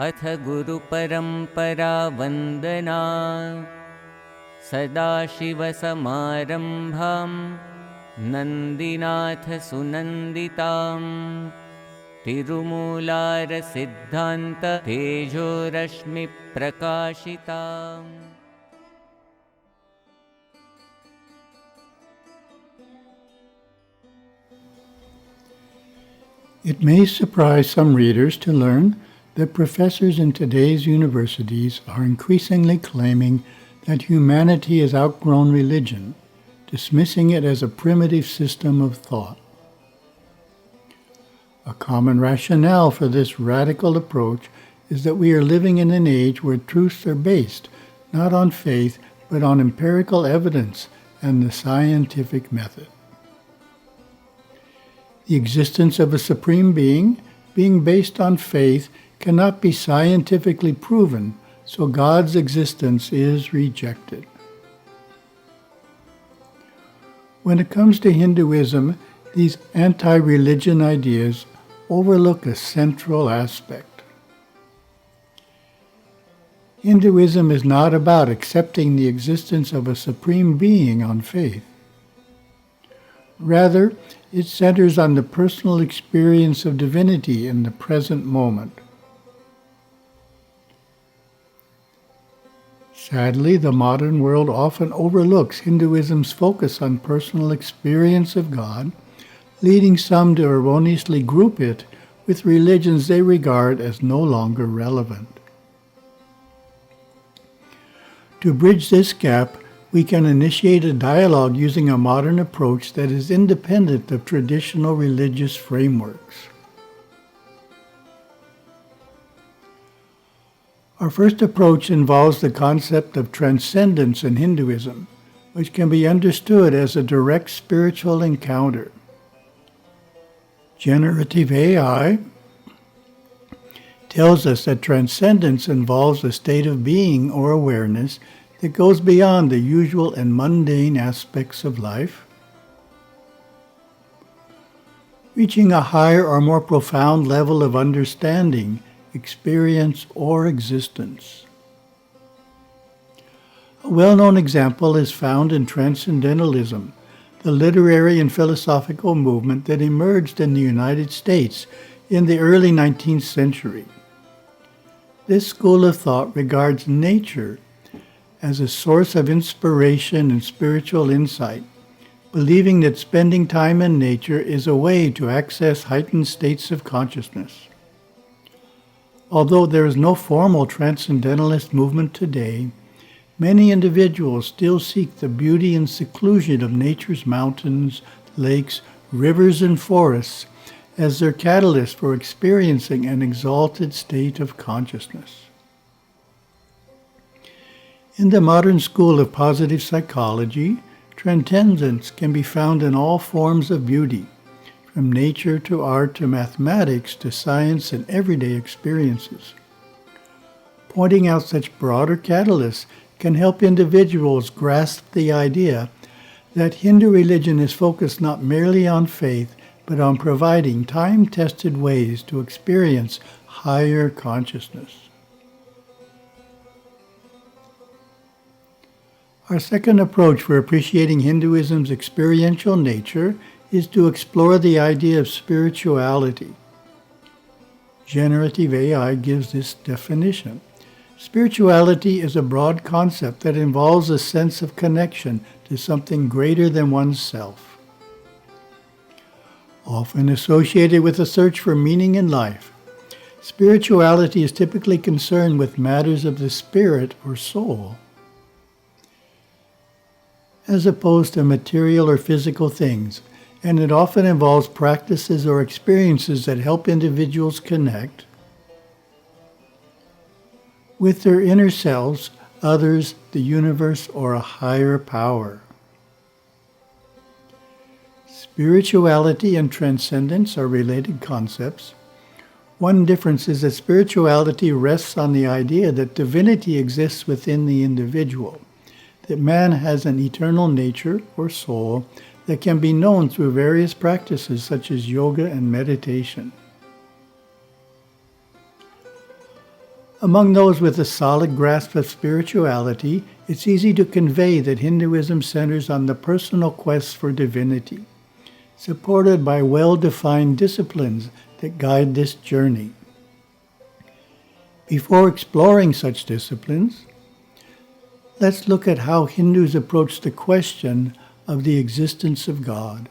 अथ गुरुपरम्परा वन्दना सदाशिवसमारम्भां नन्दिनाथसुनन्दितां तिरुमूलारसिद्धान्त तेजोरश्मिप्रकाशिताम्। It may surprise some readers to learn that professors in today's universities are increasingly claiming that humanity has outgrown religion, dismissing it as a primitive system of thought. A common rationale for this radical approach is that we are living in an age where truths are based not on faith but on empirical evidence and the scientific method. The existence of a supreme being based on faith cannot be scientifically proven, so God's existence is rejected. When it comes to Hinduism, these anti-religion ideas overlook a central aspect. Hinduism is not about accepting the existence of a supreme being on faith. Rather, it centers on the personal experience of divinity in the present moment. Sadly, the modern world often overlooks Hinduism's focus on personal experience of God, leading some to erroneously group it with religions they regard as no longer relevant. To bridge this gap, we can initiate a dialogue using a modern approach that is independent of traditional religious frameworks. Our first approach involves the concept of transcendence in Hinduism, which can be understood as a direct spiritual encounter. Generative AI tells us that transcendence involves a state of being or awareness that goes beyond the usual and mundane aspects of life, reaching a higher or more profound level of understanding, experience, or existence. A well-known example is found in Transcendentalism, the literary and philosophical movement that emerged in the United States in the early 19th century. This school of thought regards nature as a source of inspiration and spiritual insight, believing that spending time in nature is a way to access heightened states of consciousness. Although there is no formal transcendentalist movement today, many individuals still seek the beauty and seclusion of nature's mountains, lakes, rivers, and forests as their catalyst for experiencing an exalted state of consciousness. In the modern school of positive psychology, transcendence can be found in all forms of beauty, from nature to art to mathematics to science and everyday experiences. Pointing out such broader catalysts can help individuals grasp the idea that Hindu religion is focused not merely on faith, but on providing time-tested ways to experience higher consciousness. Our second approach for appreciating Hinduism's experiential nature is to explore the idea of spirituality. Generative AI gives this definition. Spirituality is a broad concept that involves a sense of connection to something greater than oneself. Often associated with a search for meaning in life, spirituality is typically concerned with matters of the spirit or soul, as opposed to material or physical things, and it often involves practices or experiences that help individuals connect with their inner selves, others, the universe, or a higher power. Spirituality and transcendence are related concepts. One difference is that spirituality rests on the idea that divinity exists within the individual, that man has an eternal nature or soul that can be known through various practices such as yoga and meditation. Among those with a solid grasp of spirituality, it's easy to convey that Hinduism centers on the personal quest for divinity, supported by well-defined disciplines that guide this journey. Before exploring such disciplines, let's look at how Hindus approach the question of the existence of God.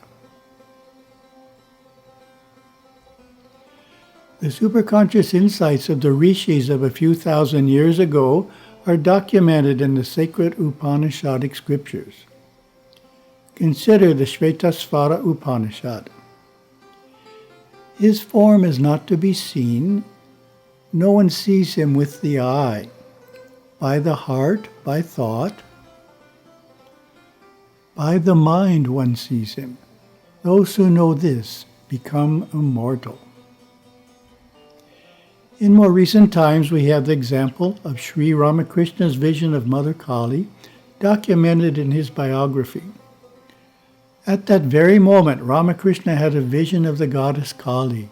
The superconscious insights of the rishis of a few thousand years ago are documented in the sacred Upanishadic scriptures. Consider the Shvetasvara Upanishad. His form is not to be seen. No one sees him with the eye. By the heart, by thought, by the mind one sees him. Those who know this become immortal. In more recent times, we have the example of Sri Ramakrishna's vision of Mother Kali, documented in his biography. At that very moment, Ramakrishna had a vision of the goddess Kali.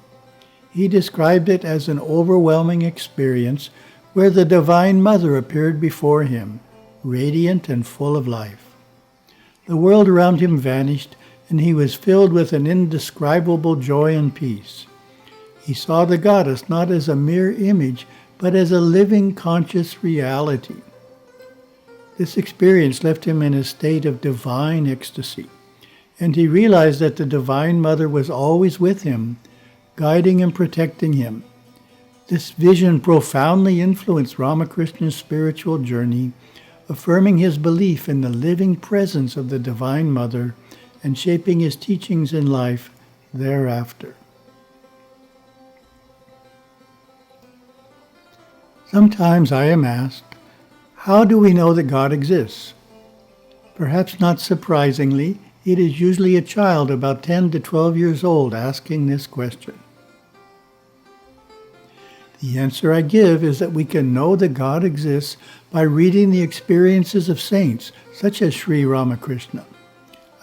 He described it as an overwhelming experience where the Divine Mother appeared before him, radiant and full of life. The world around him vanished, and he was filled with an indescribable joy and peace. He saw the goddess not as a mere image, but as a living, conscious reality. This experience left him in a state of divine ecstasy, and he realized that the Divine Mother was always with him, guiding and protecting him. This vision profoundly influenced Ramakrishna's spiritual journey, affirming his belief in the living presence of the Divine Mother and shaping his teachings in life thereafter. Sometimes I am asked, how do we know that God exists? Perhaps not surprisingly, it is usually a child about 10 to 12 years old asking this question. The answer I give is that we can know that God exists by reading the experiences of saints, such as Sri Ramakrishna.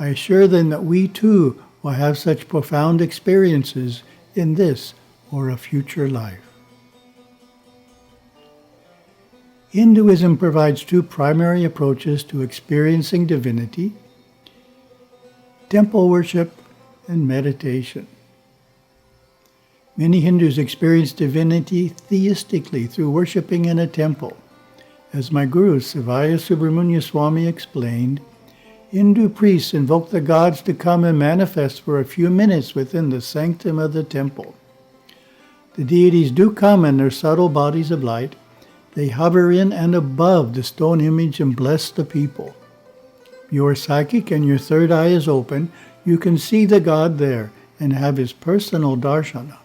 I assure them that we too will have such profound experiences in this or a future life. Hinduism provides two primary approaches to experiencing divinity: temple worship and meditation. Many Hindus experience divinity theistically through worshiping in a temple. As my guru, Veylanswami, explained, Hindu priests invoke the gods to come and manifest for a few minutes within the sanctum of the temple. The deities do come in their subtle bodies of light. They hover in and above the stone image and bless the people. If you are psychic and your third eye is open, you can see the God there and have his personal darshana.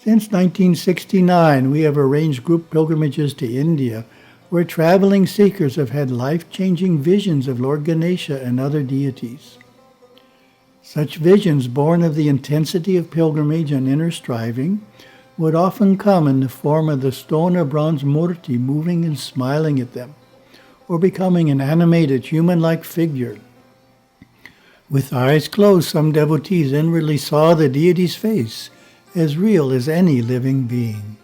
Since 1969, we have arranged group pilgrimages to India, where traveling seekers have had life-changing visions of Lord Ganesha and other deities. Such visions, born of the intensity of pilgrimage and inner striving, would often come in the form of the stone or bronze murti moving and smiling at them, or becoming an animated human-like figure. With eyes closed, some devotees inwardly saw the deity's face, as real as any living being.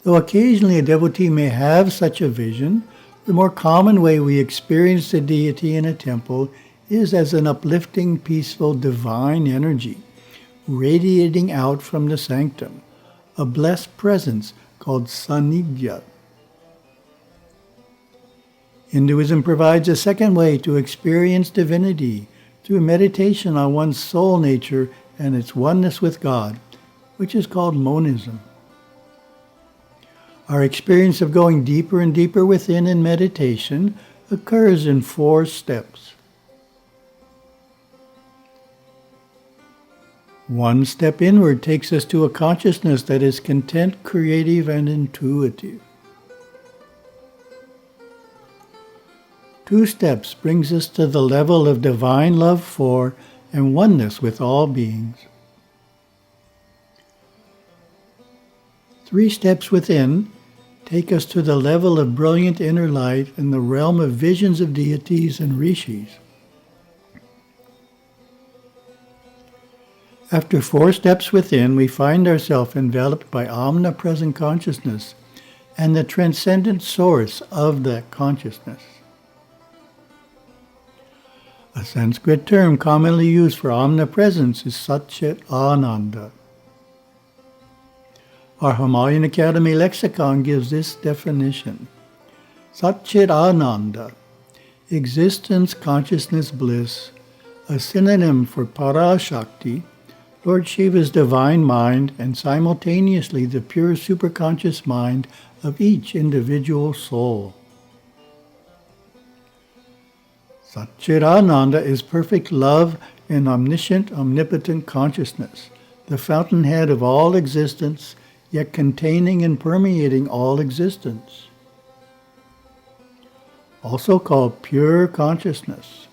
Though occasionally a devotee may have such a vision, the more common way we experience the deity in a temple is as an uplifting, peaceful, divine energy, radiating out from the sanctum, a blessed presence called Sanidhya. Hinduism provides a second way to experience divinity through meditation on one's soul nature and its oneness with God, which is called monism. Our experience of going deeper and deeper within in meditation occurs in 4 steps. 1 step inward takes us to a consciousness that is content, creative, and intuitive. 2 steps brings us to the level of divine love for and oneness with all beings. 3 steps within take us to the level of brilliant inner light in the realm of visions of deities and rishis. After 4 steps within, we find ourselves enveloped by omnipresent consciousness and the transcendent source of that consciousness. A Sanskrit term commonly used for omnipresence is Satchit Ananda. Our Himalayan Academy lexicon gives this definition. Satchit Ananda, existence, consciousness, bliss, a synonym for Parashakti, Lord Shiva's divine mind, and simultaneously the pure superconscious mind of each individual soul. Satchidananda is perfect love and omniscient, omnipotent consciousness, the fountainhead of all existence, yet containing and permeating all existence. Also called pure consciousness,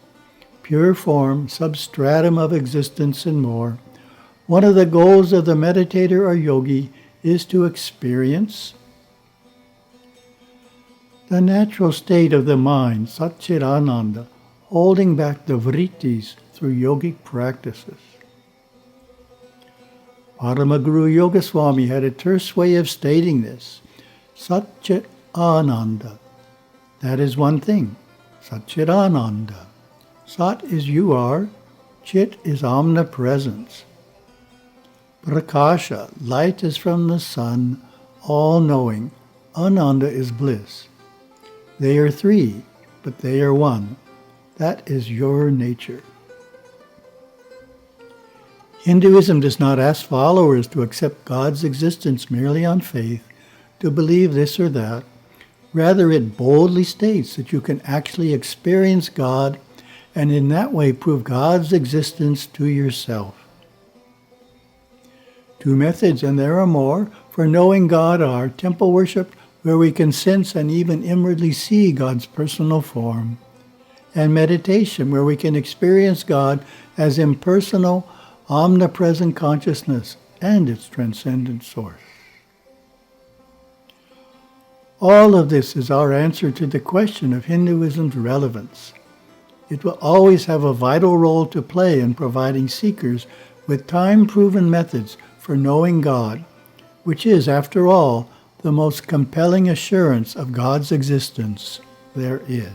pure form, substratum of existence, and more. One of the goals of the meditator or yogi is to experience the natural state of the mind, Satchidananda, holding back the vrittis through yogic practices. Paramaguru Yogaswami had a terse way of stating this. Satchit Ananda. That is one thing. Satchit Ananda. Sat is you are. Chit is omnipresence. Prakasha, light is from the sun, all-knowing. Ananda is bliss. They are 3, but they are one. That is your nature. Hinduism does not ask followers to accept God's existence merely on faith, to believe this or that. Rather, it boldly states that you can actually experience God and in that way prove God's existence to yourself. 2 methods, and there are more, for knowing God are temple worship, where we can sense and even inwardly see God's personal form, and meditation, where we can experience God as impersonal, omnipresent consciousness and its transcendent source. All of this is our answer to the question of Hinduism's relevance. It will always have a vital role to play in providing seekers with time-proven methods for knowing God, which is, after all, the most compelling assurance of God's existence there is.